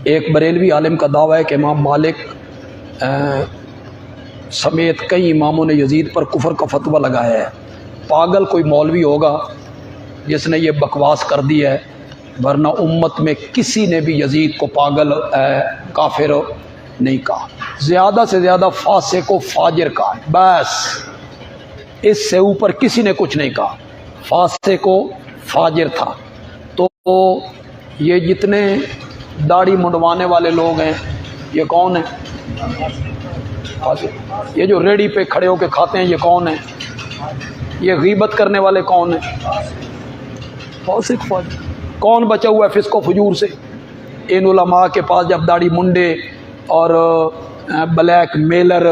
ایک بریلوی عالم کا دعویٰ ہے کہ امام مالک سمیت کئی اماموں نے یزید پر کفر کا فتویٰ لگایا ہے۔ پاگل کوئی مولوی ہوگا جس نے یہ بکواس کر دی ہے، ورنہ امت میں کسی نے بھی یزید کو پاگل کافر نہیں کہا۔ زیادہ سے زیادہ فاسق و فاجر کہا، بس اس سے اوپر کسی نے کچھ نہیں کہا۔ فاسق و فاجر تھا۔ تو یہ جتنے داڑھی منڈوانے والے لوگ ہیں یہ کون ہیں؟ یہ جو ریڑھی پہ کھڑے ہو کے کھاتے ہیں یہ کون ہیں؟ یہ غیبت کرنے والے کون ہیں؟ فاسق فاجر۔ کون بچا ہوا ہے فسق و فجور سے؟ ان علماء کے پاس جب داڑھی منڈے اور بلیک میلر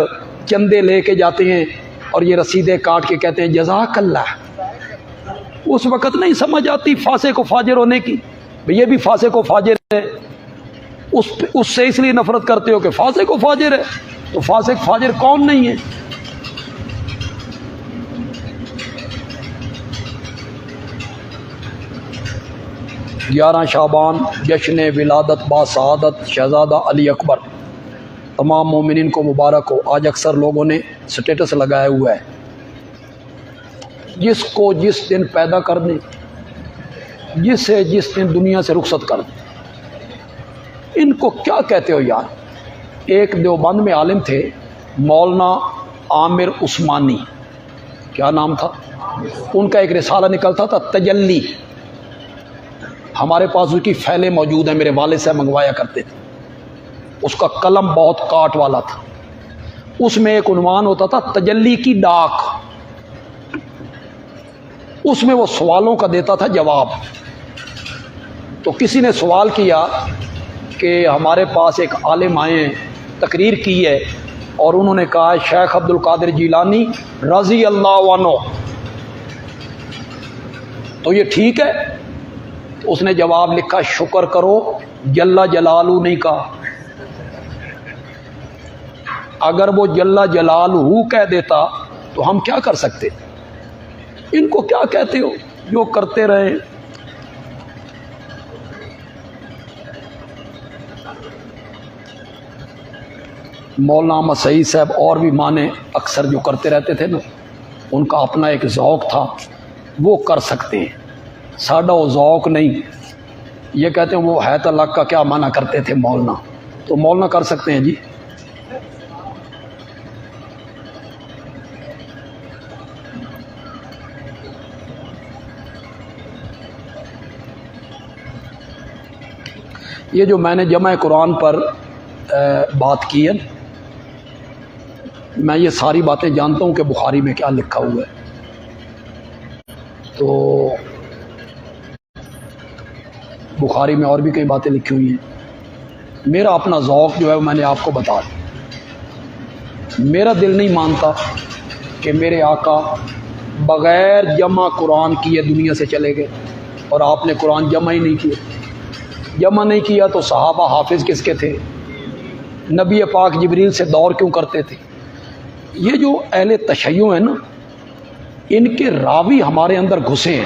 چندے لے کے جاتے ہیں اور یہ رسیدیں کاٹ کے کہتے ہیں جزاک اللہ، اس وقت نہیں سمجھ آتی فاسق و فاجر ہونے کی۔ یہ بھی فاسق و فاجر ہے، اس سے اس لیے نفرت کرتے ہو کہ فاسق و فاجر ہے، تو فاسق فاجر کون نہیں ہے؟ گیارہ شعبان جشن ولادت با سعادت شہزادہ علی اکبر، تمام مومنین کو مبارک ہو۔ آج اکثر لوگوں نے سٹیٹس لگایا ہوا ہے، جس کو جس دن پیدا کر دیں، جسے جس دن دنیا سے رخصت کر دیں۔ ان کو کیا کہتے ہو یار؟ ایک دیوبند میں عالم تھے مولانا عامر عثمانی، کیا نام تھا ان کا؟ ایک رسالہ نکلتا تھا تجلی، ہمارے پاس اس کی فیلیں موجود ہیں، میرے والد سے منگوایا کرتے تھے۔ اس کا قلم بہت کاٹ والا تھا، اس میں ایک عنوان ہوتا تھا تجلی کی ڈاک، اس میں وہ سوالوں کا دیتا تھا جواب۔ تو کسی نے سوال کیا کہ ہمارے پاس ایک عالم آئے ہیں، تقریر کی ہے اور انہوں نے کہا شیخ عبد القادر جیلانی رضی اللہ عنہ، تو یہ ٹھیک ہے؟ اس نے جواب لکھا شکر کرو جل جلالہ نہیں کہا، اگر وہ جل جلالہ کہہ دیتا تو ہم کیا کر سکتے؟ ان کو کیا کہتے ہو؟ جو کرتے رہے۔ مولانا احمد سعید صاحب اور بھی مانے اکثر جو کرتے رہتے تھے نا، ان کا اپنا ایک ذوق تھا، وہ کر سکتے ہیں، ساڈا وہ ذوق نہیں۔ یہ کہتے ہیں وہ حیات اللہ کا کیا معنی کرتے تھے مولانا، تو مولانا کر سکتے ہیں جی۔ یہ جو میں نے جمع قرآن پر بات کی ہے، میں یہ ساری باتیں جانتا ہوں کہ بخاری میں کیا لکھا ہوا ہے، تو بخاری میں اور بھی کئی باتیں لکھی ہوئی ہیں۔ میرا اپنا ذوق جو ہے میں نے آپ کو بتا دیا۔ میرا دل نہیں مانتا کہ میرے آقا بغیر جمع قرآن کیے دنیا سے چلے گئے، اور آپ نے قرآن جمع ہی نہیں کیا۔ جمع نہیں کیا تو صحابہ حافظ کس کے تھے؟ نبی پاک جبریل سے دور کیوں کرتے تھے؟ یہ جو اہل تشیع ہیں نا، ان کے راوی ہمارے اندر گھسے ہیں،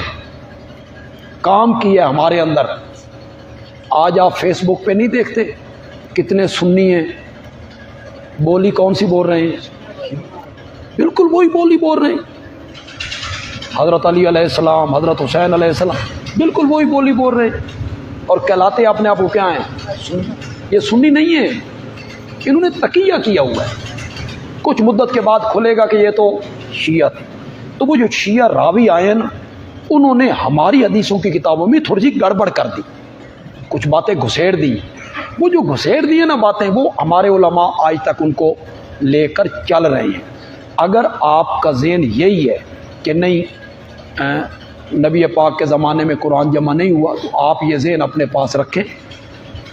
کام کیا ہے ہمارے اندر۔ آج آپ فیس بک پہ نہیں دیکھتے کتنے سنی ہیں، بولی کون سی بول رہے ہیں؟ بالکل وہی بولی بول رہے ہیں، حضرت علی علیہ السلام، حضرت حسین علیہ السلام، بالکل وہی بولی بول رہے ہیں، اور کہلاتے اپنے آپ کو کیا ہیں؟ یہ سنی نہیں ہے، انہوں نے تقیہ کیا ہوا ہے۔ کچھ مدت کے بعد کھلے گا کہ یہ تو شیعہ تھے۔ تو وہ جو شیعہ راوی آئے ہیں نا، انہوں نے ہماری حدیثوں کی کتابوں میں تھوڑی سی گڑبڑ کر دی، کچھ باتیں گھسیڑ دی۔ وہ جو گھسیڑ دی ہیں نا باتیں، وہ ہمارے علماء آج تک ان کو لے کر چل رہے ہیں۔ اگر آپ کا ذہن یہی ہے کہ نہیں نبی پاک کے زمانے میں قرآن جمع نہیں ہوا، تو آپ یہ ذہن اپنے پاس رکھیں۔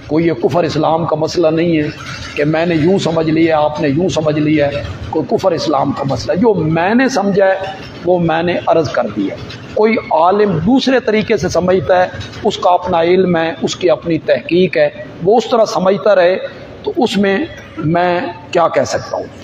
کوئی یہ کفر اسلام کا مسئلہ نہیں ہے کہ میں نے یوں سمجھ لیا آپ نے یوں سمجھ لیا ہے، کوئی کفر اسلام کا مسئلہ ہے۔ جو میں نے سمجھا ہے وہ میں نے عرض کر دیا۔ کوئی عالم دوسرے طریقے سے سمجھتا ہے، اس کا اپنا علم ہے، اس کی اپنی تحقیق ہے، وہ اس طرح سمجھتا رہے، تو اس میں کیا کہہ سکتا ہوں۔